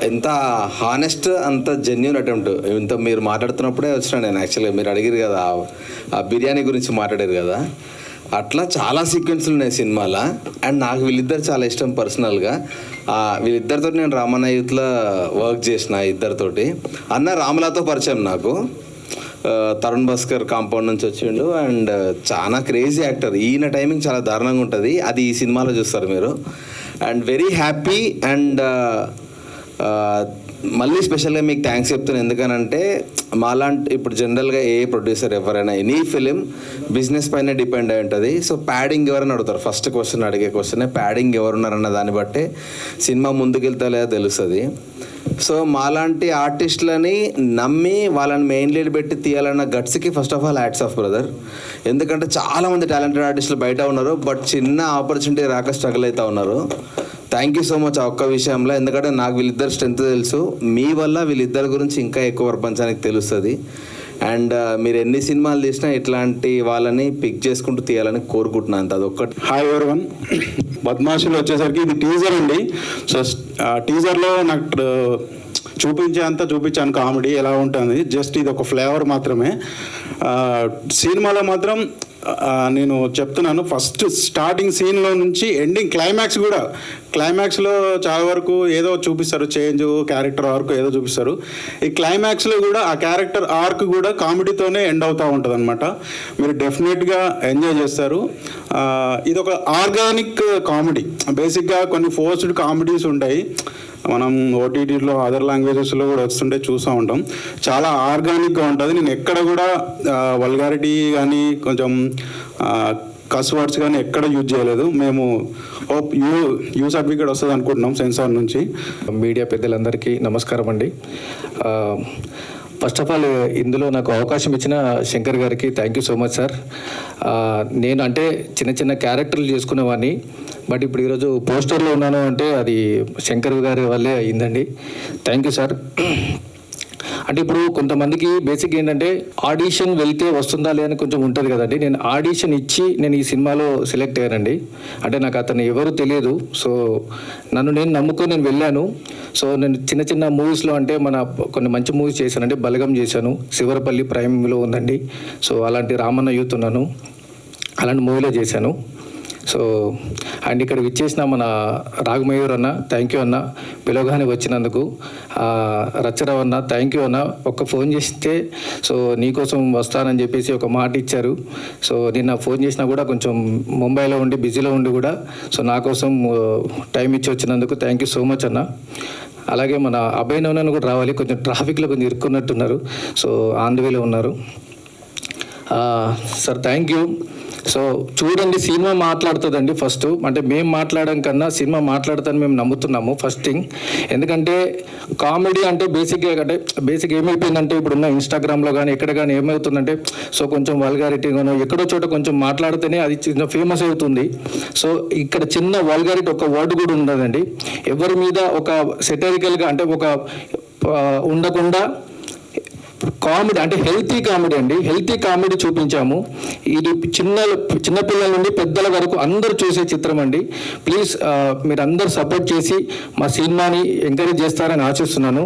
ఎంత హానెస్ట్, అంత genuine attempt. ఇంత మీరు మాట్లాడుతున్నప్పుడే వచ్చినా నేను. యాక్చువల్గా మీరు అడిగారు కదా ఆ బిర్యానీ గురించి మాట్లాడారు కదా, అట్లా చాలా సీక్వెన్స్లు ఉన్నాయి సినిమాలో. అండ్ నాకు వీళ్ళిద్దరు చాలా ఇష్టం పర్సనల్గా. వీళ్ళిద్దరితో నేను రామన్న యూత్లో వర్క్ చేసిన. ఇద్దరితోటి అన్న రామలాతో పరిచయం నాకు. తరుణ్ భాస్కర్ కాంపౌండ్ నుంచి వచ్చిండు. అండ్ చాలా క్రేజీ యాక్టర్. ఈయన టైమింగ్ చాలా దారుణంగా ఉంటుంది, అది ఈ సినిమాలో చూస్తారు మీరు. And very happy. అండ్ మళ్ళీ స్పెషల్గా మీకు థ్యాంక్స్ చెప్తాను. ఎందుకనంటే మాలాంటి ఇప్పుడు జనరల్గా ఏ ప్రొడ్యూసర్ ఎవరైనా ఎనీ ఫిలిం బిజినెస్ పైన డిపెండ్ అయి ఉంటుంది. సో ప్యాడింగ్ ఎవరైనా అడుగుతారు, ఫస్ట్ క్వశ్చన్ అడిగే క్వశ్చనే ప్యాడింగ్ ఎవరున్నారన్న దాన్ని బట్టే సినిమా ముందుకెళ్తా లేదా తెలుస్తుంది. సో మాలాంటి ఆర్టిస్టులని నమ్మి వాళ్ళని మెయిన్ లీడ్ పెట్టి తీయాలన్న గట్స్కి first of all hats off brother. ఎందుకంటే చాలామంది టాలెంటెడ్ ఆర్టిస్టులు బయట ఉన్నారు, బట్ చిన్న ఆపర్చునిటీ రాక స్ట్రగుల్ అవుతూ ఉన్నారు. థ్యాంక్ యూ సో మచ్ ఆ ఒక్క విషయంలో. ఎందుకంటే నాకు వీళ్ళిద్దరు స్ట్రెంత్ తెలుసు, మీ వల్ల వీళ్ళిద్దరి గురించి ఇంకా ఎక్కువ ప్రపంచానికి తెలుస్తుంది. అండ్ మీరు ఎన్ని సినిమాలు తీసినా ఇట్లాంటి వాళ్ళని పిక్ చేసుకుంటూ తీయాలని కోరుకుంటున్నాను. అంత అదొక్కటి. హాయ్ ఎవరివన్, బద్మాషులు వచ్చేసరికి ఇది టీజర్ అండి. సో టీజర్లో నాకు చూపించాను కామెడీ ఎలా ఉంటుంది. జస్ట్ ఇది ఒక ఫ్లేవర్ మాత్రమే. సినిమాలో మాత్రం నేను చెప్తున్నాను, ఫస్ట్ స్టార్టింగ్ సీన్లో నుంచి ఎండింగ్ క్లైమాక్స్లో చాలా వరకు ఏదో చూపిస్తారు, చేంజ్ క్యారెక్టర్ ఆర్క్ ఏదో చూపిస్తారు. ఈ క్లైమాక్స్లో కూడా ఆ క్యారెక్టర్ ఆర్క్ కూడా కామెడీతోనే ఎండ్ అవుతూ ఉంటుంది అనమాట. మీరు డెఫినెట్గా ఎంజాయ్ చేస్తారు. ఇది ఒక ఆర్గానిక్ కామెడీ. బేసిక్గా కొన్ని ఫోర్స్డ్ కామెడీస్ ఉంటాయి, మనం ఓటీటీలో అదర్ లాంగ్వేజెస్లో కూడా వస్తుంటే చూస్తూ ఉంటాం. చాలా ఆర్గానిక్గా ఉంటుంది. నేను ఎక్కడ కూడా వల్గారిటీ కానీ కొంచెం కస్ వర్డ్స్ కానీ ఎక్కడ యూజ్ చేయలేదు. మేము హోప్ యూ సర్టిఫికేట్ వస్తుంది అనుకుంటున్నాం సెన్సార్ నుంచి. మీడియా పెద్దలందరికీ నమస్కారం అండి. ఫస్ట్ ఆఫ్ ఆల్ ఇందులో నాకు అవకాశం ఇచ్చిన శంకర్ గారికి thank you so much sir. నేను అంటే చిన్న క్యారెక్టర్లు చేసుకునేవాడిని, బట్ ఇప్పుడు ఈరోజు పోస్టర్లో ఉన్నాను అంటే అది శంకర్ గారి వల్లే అయ్యిందండి. Thank you sir. అంటే ఇప్పుడు కొంతమందికి బేసిక్ ఏంటంటే ఆడిషన్ వెళ్తే వస్తుందా లేదని కొంచెం ఉంటుంది కదండి. నేను ఆడిషన్ ఇచ్చి నేను ఈ సినిమాలో సెలెక్ట్ అయ్యానండి. అంటే నాకు అతను ఎవరు తెలియదు. సో నన్ను నేను నమ్ముకొని నేను వెళ్ళాను. సో నేను చిన్న మూవీస్లో అంటే కొన్ని మంచి మూవీస్ చేశానండి. బలగం చేశాను, శివరపల్లి ప్రైమ్లో ఉందండి. సో అలాంటి రామన్న యూత్ ఉన్నాను, అలాంటి మూవీలో చేశాను. సో అండ్ ఇక్కడ విచ్చేసిన మన రాఘమయూర్ అన్న థ్యాంక్ యూ అన్న, పిలవగానే వచ్చినందుకు. రచ్చరావు అన్న థ్యాంక్ యూ అన్న, ఒక్క ఫోన్ చేస్తే సో నీకోసం వస్తానని చెప్పేసి ఒక మాట ఇచ్చారు. సో నిన్న ఫోన్ చేసినా కూడా కొంచెం ముంబైలో ఉండి బిజీలో ఉండి కూడా సో నా కోసం టైం ఇచ్చి వచ్చినందుకు థ్యాంక్ యూ సో మచ్ అన్న. అలాగే మన అభయ్ నవనన్ కూడా రావాలి, కొంచెం ట్రాఫిక్లో కొంచెం ఇరుక్కున్నట్టున్నారు. సో ఆన్ ది వేలో ఉన్నారు సార్. Thank you. సో చూడండి, సినిమా మాట్లాడుతుందండి. ఫస్ట్ అంటే మేము మాట్లాడడం కన్నా సినిమా మాట్లాడుతుందని మేము నమ్ముతున్నాము ఫస్ట్ థింగ్. ఎందుకంటే కామెడీ అంటే బేసిక్ ఏమైపోయిందంటే ఇప్పుడున్న ఇన్స్టాగ్రామ్లో కానీ ఎక్కడ కానీ ఏమవుతుందంటే సో కొంచెం వల్గారిటీ గానో ఎక్కడో చోట కొంచెం మాట్లాడితేనే అది చిన్న ఫేమస్ అవుతుంది. సో ఇక్కడ చిన్న వల్గారిటీ ఒక వర్డ్ కూడా ఉండదండి. ఎవరి మీద ఒక సెటరికల్గా అంటే ఒక ఉండకుండా కామెడీ అంటే హెల్తీ కామెడీ అండి. హెల్తీ కామెడీ చూపించాము. ఇది చిన్నపిల్లల నుండి పెద్దల వరకు అందరూ చూసే చిత్రం అండి. ప్లీజ్ మీరు అందరూ సపోర్ట్ చేసి మా సినిమాని ఎంకరేజ్ చేస్తారని ఆశిస్తున్నాను.